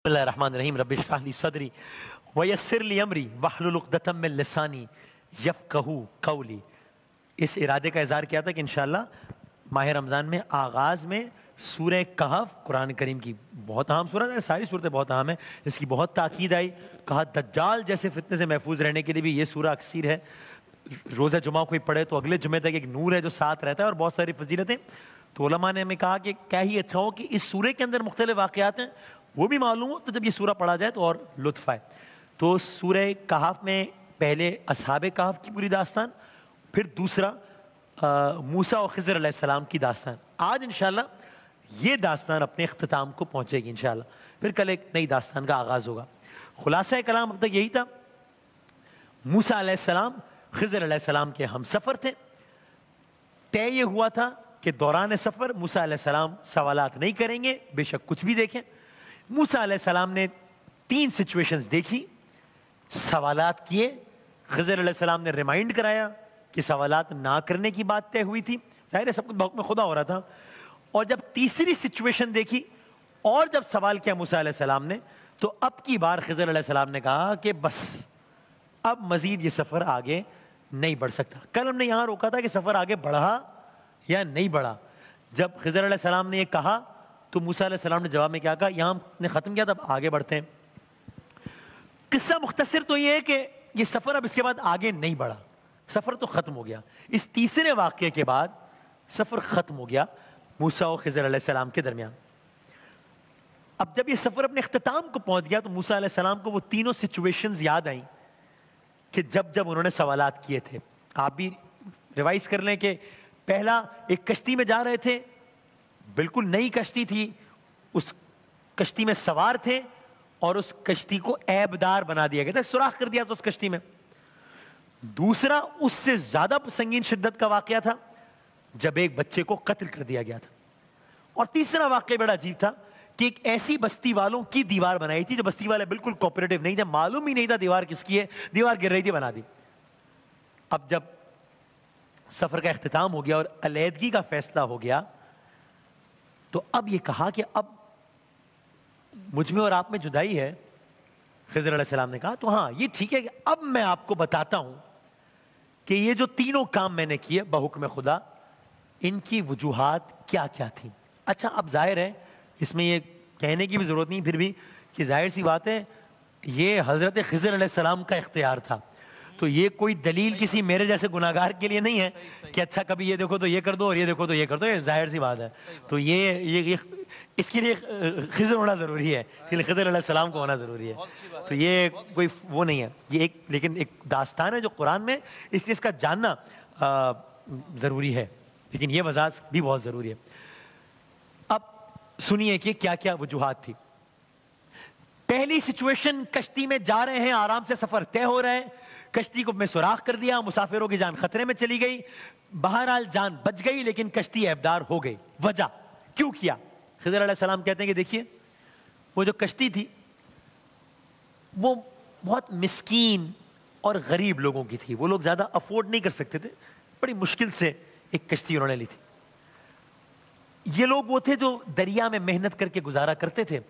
بسم اللہ الرحمن الرحیم رب اشرح لی صدری ویسر لی امری واحلل عقدۃ من لسانی یفقہوا قولی. اس ارادے کا اظہار کیا تھا کہ انشاءاللہ ماہ رمضان میں آغاز میں سورہ کہف قرآن کریم کی بہت اہم سورت ہے. ساری صورتیں بہت اہم ہیں, اس کی بہت تاکید آئی. کہا دجال جیسے فتنے سے محفوظ رہنے کے لیے بھی یہ سورہ اکثیر ہے. روزہ جمعہ کوئی پڑھے تو اگلے جمعے تک ایک نور ہے جو ساتھ رہتا ہے اور بہت ساری فضیلتیں. تو علماء نے ہمیں کہا کہ کیا ہی اچھا ہو کہ اس سورہ کے اندر مختلف واقعات ہیں وہ بھی معلوم ہو, تو جب یہ سورہ پڑھا جائے تو اور لطف آئے. تو سورہ کہف میں پہلے اصحاب کہف کی پوری داستان, پھر دوسرا موسیٰ اور خضر علیہ السلام کی داستان. آج انشاءاللہ یہ داستان اپنے اختتام کو پہنچے گی انشاءاللہ, پھر کل ایک نئی داستان کا آغاز ہوگا. خلاصہ کلام اب تک یہی تھا, موسیٰ علیہ السلام خضر علیہ السلام کے ہم سفر تھے. طے یہ ہوا تھا کہ دوران سفر موسیٰ علیہ السلام سوالات نہیں کریں گے, بے شک کچھ بھی دیکھیں. موسیٰ علیہ السلام نے 3 سچویشنز دیکھی, سوالات کیے, خضر علیہ السلام نے ریمائنڈ کرایا کہ سوالات نہ کرنے کی بات طے ہوئی تھی, ظاہر ہے سب کچھ بحکم خدا ہو رہا تھا. اور جب تیسری سچویشن دیکھی اور جب سوال کیا موسیٰ علیہ السلام نے, تو اب کی بار خضر علیہ السلام نے کہا کہ بس اب مزید یہ سفر آگے نہیں بڑھ سکتا. کل ہم نے یہاں روکا تھا کہ سفر آگے بڑھا یا نہیں بڑھا. جب خضر علیہ السلام نے یہ کہا تو موسیٰ علیہ السلام نے جواب میں کیا کہا, یہاں ہم نے ختم کیا تھا, اب آگے بڑھتے ہیں. قصہ مختصر تو یہ ہے کہ یہ سفر اب اس کے بعد آگے نہیں بڑھا, سفر تو ختم ہو گیا. اس تیسرے واقعے کے بعد سفر ختم ہو گیا موسیٰ اور خضر علیہ السلام کے درمیان. اب جب یہ سفر اپنے اختتام کو پہنچ گیا تو موسیٰ علیہ السلام کو وہ تینوں سچویشنز یاد آئیں کہ جب انہوں نے سوالات کیے تھے. آپ بھی ریوائز کر لیں کہ پہلا ایک کشتی میں جا رہے تھے, بالکل نئی کشتی تھی, اس کشتی میں سوار تھے اور اس کشتی کو عیبدار بنا دیا گیا تھا, سوراخ کر دیا تھا اس کشتی میں. دوسرا اس سے زیادہ سنگین شدت کا واقعہ تھا جب ایک بچے کو قتل کر دیا گیا تھا. اور تیسرا واقعہ بڑا عجیب تھا کہ ایک ایسی بستی والوں کی دیوار بنائی تھی جو بستی والے بالکل کوپریٹو نہیں تھے, معلوم ہی نہیں تھا دیوار کس کی ہے, دیوار گر رہی تھی, بنا دی. اب جب سفر کا اختتام ہو گیا اور علیحدگی کا فیصلہ ہو گیا تو اب یہ کہا کہ اب مجھ میں اور آپ میں جدائی ہے. خضر علیہ السلام نے کہا تو ہاں یہ ٹھیک ہے کہ اب میں آپ کو بتاتا ہوں کہ یہ جو تینوں کام میں نے کیے بحکم خدا, ان کی وجوہات کیا کیا تھیں. اچھا اب ظاہر ہے اس میں یہ کہنے کی بھی ضرورت نہیں پھر بھی کہ ظاہر سی بات ہے یہ حضرت خضر علیہ السلام کا اختیار تھا, تو یہ کوئی دلیل کسی میرے جیسے گناہگار کے لیے نہیں ہے کہ اچھا کبھی یہ دیکھو تو یہ کر دو اور یہ دیکھو تو یہ کر دو. یہ ظاہر سی بات ہے, تو یہ اس کے لیے خضر ہونا ضروری ہے, خضر علیہ السلام کو ہونا ضروری ہے. تو یہ کوئی وہ نہیں ہے, یہ ایک لیکن ایک داستان ہے جو قرآن میں, اس لیے اس کا جاننا ضروری ہے, لیکن یہ وضاحت بھی بہت ضروری ہے. اب سنیے کہ کیا کیا وجوہات تھی. پہلی سچویشن, کشتی میں جا رہے ہیں, آرام سے سفر طے ہو رہا ہے, کشتی کو میں سوراخ کر دیا, مسافروں کی جان خطرے میں چلی گئی, بہرحال جان بچ گئی لیکن کشتی عیبدار ہو گئی. وجہ کیوں کیا؟ خضر علیہ السلام کہتے ہیں کہ دیکھیے وہ جو کشتی تھی وہ بہت مسکین اور غریب لوگوں کی تھی, وہ لوگ زیادہ افورڈ نہیں کر سکتے تھے, بڑی مشکل سے ایک کشتی انہوں نے لی تھی. یہ لوگ وہ تھے جو دریا میں محنت کر کے گزارا کرتے تھے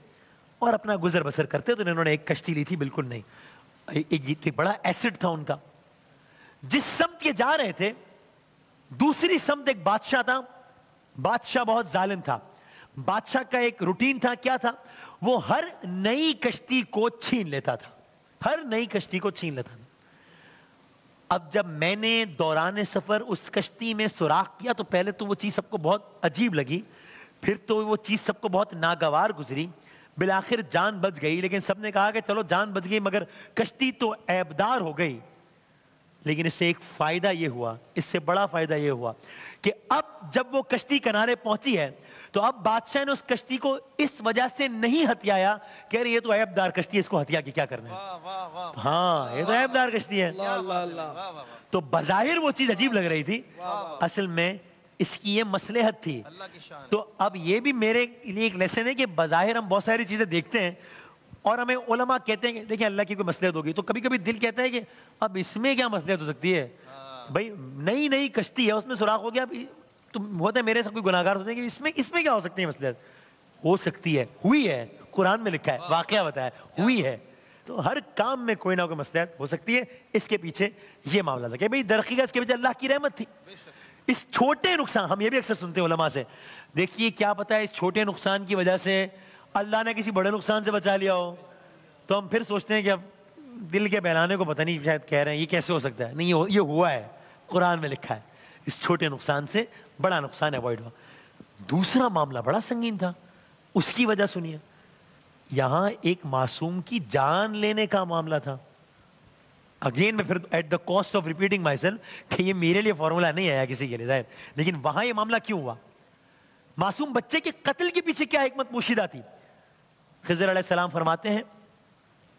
اور اپنا گزر بسر کرتے, تو انہوں نے ایک کشتی لی تھی, بالکل نہیں. ایک بڑا ایسٹ تھا ان کا. جس سمت کے جا رہے تھے دوسری سمت ایک بادشاہ تھا, بادشاہ بہت ظالم تھا. بادشاہ کا ایک روٹین تھا, کیا تھا, وہ ہر نئی کشتی کو چھین لیتا تھا, ہر نئی کشتی کو چھین لیتا تھا. اب جب میں نے دوران سفر اس کشتی میں سوراخ کیا تو پہلے تو وہ چیز سب کو بہت عجیب لگی, پھر تو وہ چیز سب کو بہت ناگوار گزری, بالآخر جان بچ گئی. لیکن سب نے کہا کہ چلو جان بچ گئی مگر کشتی تو عیبدار ہو گئی. لیکن اس سے ایک فائدہ یہ ہوا, اس سے بڑا فائدہ یہ ہوا کہ اب جب وہ کشتی کنارے پہنچی ہے تو اب بادشاہ نے اس کشتی کو اس وجہ سے نہیں ہتھیایا کہ ارے یہ تو عیبدار کشتی ہے, اس کو ہتھیا کے کیا کرنا ہے, ہاں یہ تو عیبدار کشتی ہے. تو بظاہر وہ چیز عجیب لگ رہی تھی, اصل میں اس کی یہ مصلحت تھی. تو اب یہ بھی میرے لیے ایک لیسن ہے کہ بظاہر ہم بہت ساری چیزیں دیکھتے ہیں اور ہمیں علماء کہتے ہیں کہ دیکھیں اللہ کی کوئی مصلحت ہوگی, تو کبھی کبھی دل کہتا ہے کہ اب اس میں کیا مصلحت ہو سکتی ہے, بھائی نئی کشتی ہے اس میں سوراخ ہو گیا, تو ہوتا ہے میرے سے کوئی گناہگار ہوتے ہیں کہ اس میں کیا ہو سکتی ہے مصلحت. ہو سکتی ہے, ہوئی ہے, قرآن میں لکھا ہے, واقعہ بتایا, ہوئی ہے. تو ہر کام میں کوئی نہ کوئی مصلحت ہو سکتی ہے. اس کے پیچھے یہ معاملہ تھا کہ بھئی درقیقت اس کے پیچھے اللہ کی رحمت تھی. اس چھوٹے نقصان, ہم یہ بھی اکثر سنتے ہیں علماء سے, دیکھیے کیا پتہ ہے اس چھوٹے نقصان کی وجہ سے اللہ نے کسی بڑے نقصان سے بچا لیا ہو. تو ہم پھر سوچتے ہیں کہ اب دل کے بہلانے کو پتہ نہیں شاید کہہ رہے ہیں یہ کیسے ہو سکتا ہے. نہیں, یہ ہوا ہے, قرآن میں لکھا ہے, اس چھوٹے نقصان سے بڑا نقصان اوائڈ ہوا. دوسرا معاملہ بڑا سنگین تھا, اس کی وجہ سنیے. یہاں ایک معصوم کی جان لینے کا معاملہ تھا. اگین میں پھر at the cost of repeating myself کہ یہ میرے لیے فارمولہ نہیں آیا کسی کے لیے ظاہر, لیکن وہاں یہ معاملہ کیوں ہوا؟ معصوم بچے کے قتل کے پیچھے کیا حکمت پوشیدہ تھی؟ خضر علیہ السلام فرماتے ہیں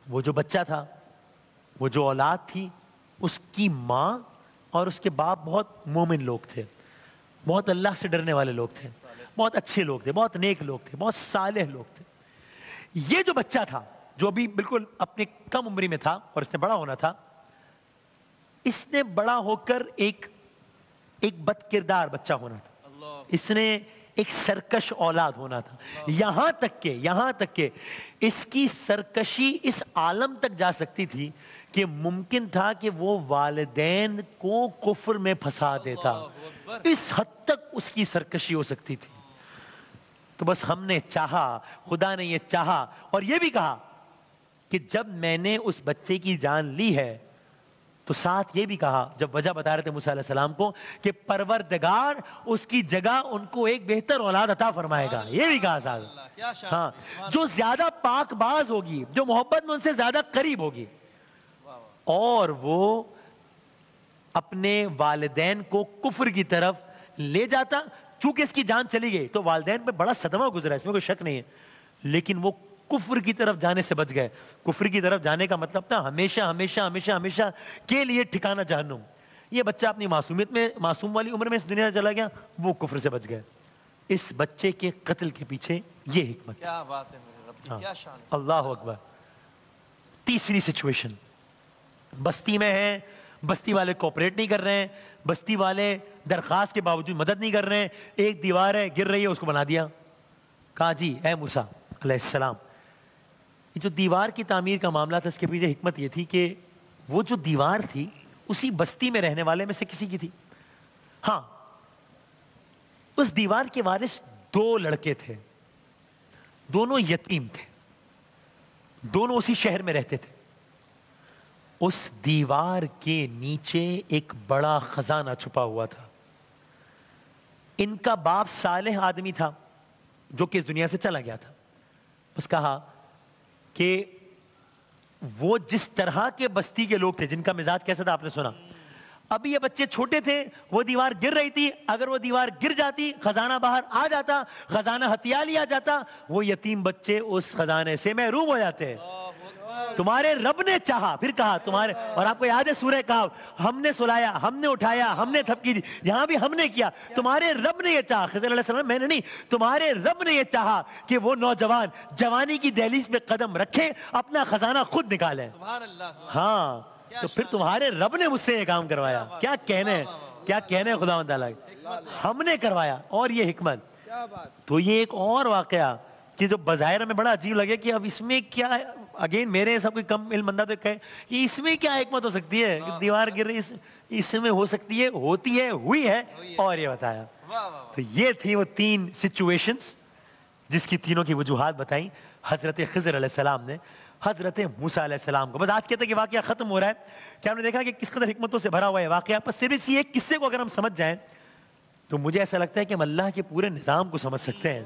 وہ جو بچہ تھا, وہ جو اولاد تھی, اس کی ماں اور اس کے باپ بہت مومن لوگ تھے, بہت اللہ سے ڈرنے والے لوگ تھے, بہت اچھے لوگ تھے, بہت نیک لوگ تھے, بہت صالح لوگ تھے. یہ جو بچہ تھا جو ابھی بالکل اپنے کم عمری میں تھا اور اس نے بڑا ہونا تھا, اس نے بڑا ہو کر ایک بد کردار بچہ ہونا تھا, اس نے ایک سرکش اولاد ہونا تھا. یہاں تک کہ اس کی سرکشی اس عالم تک جا سکتی تھی کہ ممکن تھا کہ وہ والدین کو کفر میں پھنسا دیتا. اس حد تک اس کی سرکشی ہو سکتی تھی. تو بس ہم نے چاہا, خدا نے یہ چاہا اور یہ بھی کہا کہ جب میں نے اس بچے کی جان لی ہے تو ساتھ یہ بھی کہا, جب وجہ بتا رہے تھے موسیٰ علیہ السلام کو, کہ پروردگار اس کی جگہ ان کو ایک بہتر اولاد عطا فرمائے گا. یہ بھی کہا ساتھ, ہاں, جو زیادہ پاک باز ہوگی, جو محبت میں ان سے زیادہ قریب ہوگی, اور وہ اپنے والدین کو کفر کی طرف لے جاتا. چونکہ اس کی جان چلی گئی تو والدین پہ بڑا صدمہ گزرا, اس میں کوئی شک نہیں ہے, لیکن وہ کفر کی طرف جانے سے بچ گئے. کفر کی طرف جانے کا مطلب تھا ہمیشہ ہمیشہ ہمیشہ ہمیشہ کے لیے ٹھکانہ جہنم. یہ بچہ اپنی معصومیت میں, معصوم والی عمر میں اس دنیا سے چلا گیا, وہ کفر سے بچ گئے. اس بچے کے قتل کے پیچھے یہ حکمت. کیا بات ہے میرے رب کی, کیا شان ہے. اللہ اکبر. تیسری سچویشن, بستی میں ہیں, بستی والے کوپریٹ نہیں کر رہے ہیں, بستی والے درخواست کے باوجود مدد نہیں کر رہے ہیں. ایک دیوار ہے, گر رہی ہے, اس کو بنا دیا. کہا جی اے موسیٰ علیہ السلام, جو دیوار کی تعمیر کا معاملہ تھا اس کے پیچھے حکمت یہ تھی کہ وہ جو دیوار تھی اسی بستی میں رہنے والے میں سے کسی کی تھی. ہاں, اس دیوار کے وارث 2 لڑکے تھے, دونوں یتیم تھے, دونوں اسی شہر میں رہتے تھے. اس دیوار کے نیچے ایک بڑا خزانہ چھپا ہوا تھا. ان کا باپ صالح آدمی تھا جو کہ اس دنیا سے چلا گیا تھا. اس کہا کہ وہ جس طرح کے بستی کے لوگ تھے, جن کا مزاج کیسا تھا آپ نے سنا. ابھی یہ بچے چھوٹے تھے, وہ دیوار گر رہی تھی, اگر وہ دیوار گر جاتی خزانہ باہر آ جاتا, خزانہ ہتھیا لیا جاتا, وہ یتیم بچے اس خزانے سے محروم ہو جاتے. تمہارے رب نے چاہا, پھر کہا تمہارے, اور آپ کو یاد ہے سورہ کہف, ہم نے سلایا, ہم نے اٹھایا, ہم نے تھپکی دی, یہاں بھی ہم نے کیا. تمہارے رب نے یہ چاہا, خضر علیہ السلام میں نے نہیں, تمہارے رب نے یہ چاہا کہ وہ نوجوان جوانی کی دہلیز پہ قدم رکھے, اپنا خزانہ خود نکالیں. ہاں, تو پھر تمہارے رب نے مجھ سے یہ کام کروایا. کیا کہنے, کیا کہنے خداوند تعالیٰ, ہم نے کروایا. اور یہ حکمت. تو یہ ایک اور واقعہ کہ جو بظاہر میں بڑا عجیب لگے کہ اب اس میں کیا, اگین میرے سب کوئی کم علم بندہ تو کہے کہ اس میں کیا حکمت ہو سکتی ہے, دیوار گر رہی, اس میں ہو سکتی ہے, ہوتی ہے, ہوئی ہے, اور یہ بتایا. تو یہ تھی وہ 3 سچویشنز جس کی تینوں کی وجوہات بتائیں حضرت خضر علیہ السلام نے حضرت موسیٰ علیہ السلام کو. بس آج کہتے ہیں کہ واقعہ ختم ہو رہا ہے. کیا ہم نے دیکھا کہ کس قدر حکمتوں سے بھرا ہوا ہے واقعہ. بس صرف اسی ایک قصے کو اگر ہم سمجھ جائیں تو مجھے ایسا لگتا ہے کہ ہم اللہ کے پورے نظام کو سمجھ سکتے ہیں.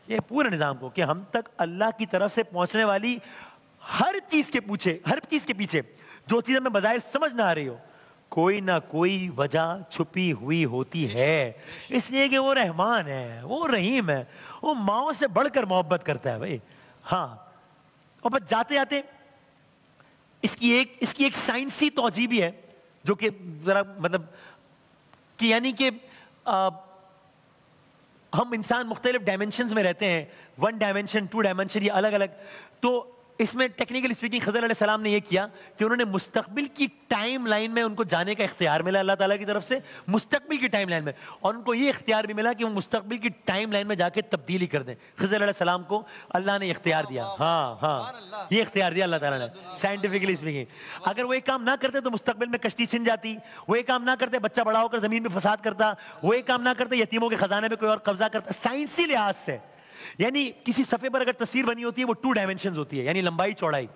یہ پورے نظام کو, کہ ہم تک اللہ کی طرف سے پہنچنے والی ہر چیز کے پیچھے جو چیز ہمیں بظاہر سمجھ نہ آ رہی ہو, کوئی نہ کوئی وجہ چھپی ہوئی ہوتی ہے. اس لیے کہ وہ رحمان ہے, وہ رحیم ہے, وہ ماؤں سے بڑھ کر محبت کرتا ہے بھائی. ہاں, اور بس جاتے جاتے اس کی ایک سائنسی توجیہ بھی ہے جو کہ ذرا مطلب کہ یعنی کہ ہم انسان مختلف ڈائمنشنز میں رہتے ہیں, 1 ڈائمنشن 2 ڈائمنشن, یہ الگ الگ. تو اس میں ٹیکنیکل اسپیکنگ خضر علیہ السلام نے یہ کیا کہ انہوں نے مستقبل کی ٹائم لائن میں ان کو جانے کا اختیار ملا اللہ تعالیٰ کی طرف سے، مستقبل کی ٹائم لائن میں، اور ان کو یہ اختیار بھی ملا کہ وہ مستقبل کی ٹائم لائن میں جا کے تبدیلی کر دیں. خضر علیہ السلام کو اللہ نے اختیار دیا. ہاں یہ اختیار دیا اللہ تعالیٰ نے سائنٹیفکلی اسپیکنگ. اگر وہ ایک کام نہ کرتے تو مستقبل میں کشتی چھن جاتی، وہ ایک کام نہ کرتے بچہ بڑا ہو کر زمین میں فساد کرتا، وہ ایک کام نہ کرتے یتیموں کے خزانے میں کوئی اور قبضہ کرتا. سائنسی لحاظ سے یعنی کسی صفحے پر اگر تصویر بنی ہوتی ہے وہ 2 ڈائمنشنز ہوتی ہے، یعنی لمبائی چوڑائی.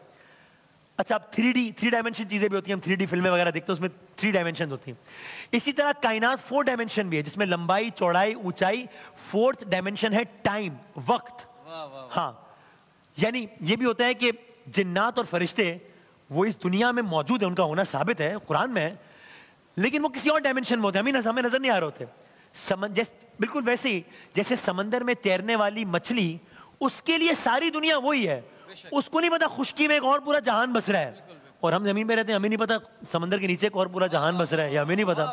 اچھا اب 3 ڈائمنشن چیزیں بھی ہوتی ہیں، ہم 3D فلمیں وغیرہ دیکھتے ہیں، اس میں 3 ڈائمنشن ہوتی ہیں. اسی طرح کائنات 4 ڈائمنشن بھی ہے جس میں لمبائی چوڑائی اونچائی. 4th ڈائمنشن ہے ٹائم، وقت. ہاں یعنی یہ بھی ہوتا ہے کہ جنات اور فرشتے وہ اس دنیا میں موجود ہیں، ان کا ہونا ثابت ہے قرآن میں ہے، لیکن وہ کسی اور ڈائمنشن میں ہوتے ہیں، ہمیں نظر نہیں آ رہے ہوتے. بالکل ویسے ہی جیسے سمندر میں تیرنے والی مچھلی، اس کے لیے ساری دنیا وہی ہے، اس کو نہیں پتا خشکی میں ایک اور پورا جہان بس رہا ہے، اور ہم زمین میں رہتے ہیں، ہمیں نہیں پتا سمندر کے نیچے ایک اور پورا جہان بس رہا ہے، یہ ہمیں نہیں پتا.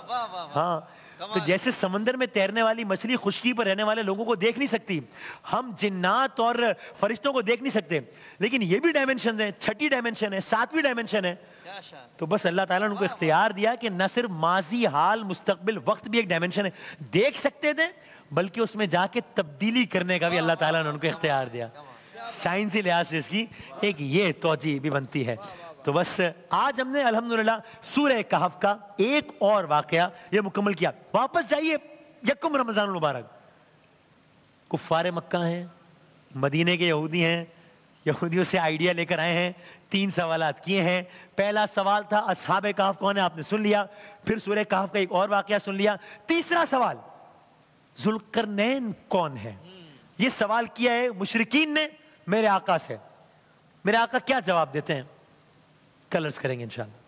ہاں تو جیسے سمندر میں تیرنے والی مچھلی خشکی پر رہنے والے لوگوں کو دیکھ نہیں سکتی، ہم جنات اور فرشتوں کو دیکھ نہیں سکتے، لیکن یہ بھی ڈائمنشن ہیں. 6ٹھی ڈائمنشن ہے، 7ویں ڈائمنشن ہے. تو بس اللہ تعالیٰ نے ان کو اختیار دیا کہ نہ صرف ماضی، حال، مستقبل، وقت بھی ایک ڈائمنشن ہے دیکھ سکتے تھے، بلکہ اس میں جا کے تبدیلی کرنے کا بھی اللہ تعالیٰ نے ان کو اختیار دیا. سائنسی لحاظ سے اس کی ایک یہ توجہ بھی بنتی ہے. تو بس آج ہم نے الحمدللہ سورہ کہف کا ایک اور واقعہ یہ مکمل کیا. واپس جائیے 1 رمضان المبارک. کفار مکہ ہیں، مدینے کے یہودی ہیں، یہودیوں سے آئیڈیا لے کر آئے ہیں، 3 سوالات کیے ہیں. پہلا سوال تھا اصحاب کہف کون ہے، آپ نے سن لیا. پھر سورہ کہف کا ایک اور واقعہ سن لیا. تیسرا سوال ذوالقرنین کون ہے، یہ سوال کیا ہے مشرکین نے میرے آقا سے. میرے آقا کیا جواب دیتے ہیں کل عرض کریں گے انشاءاللہ.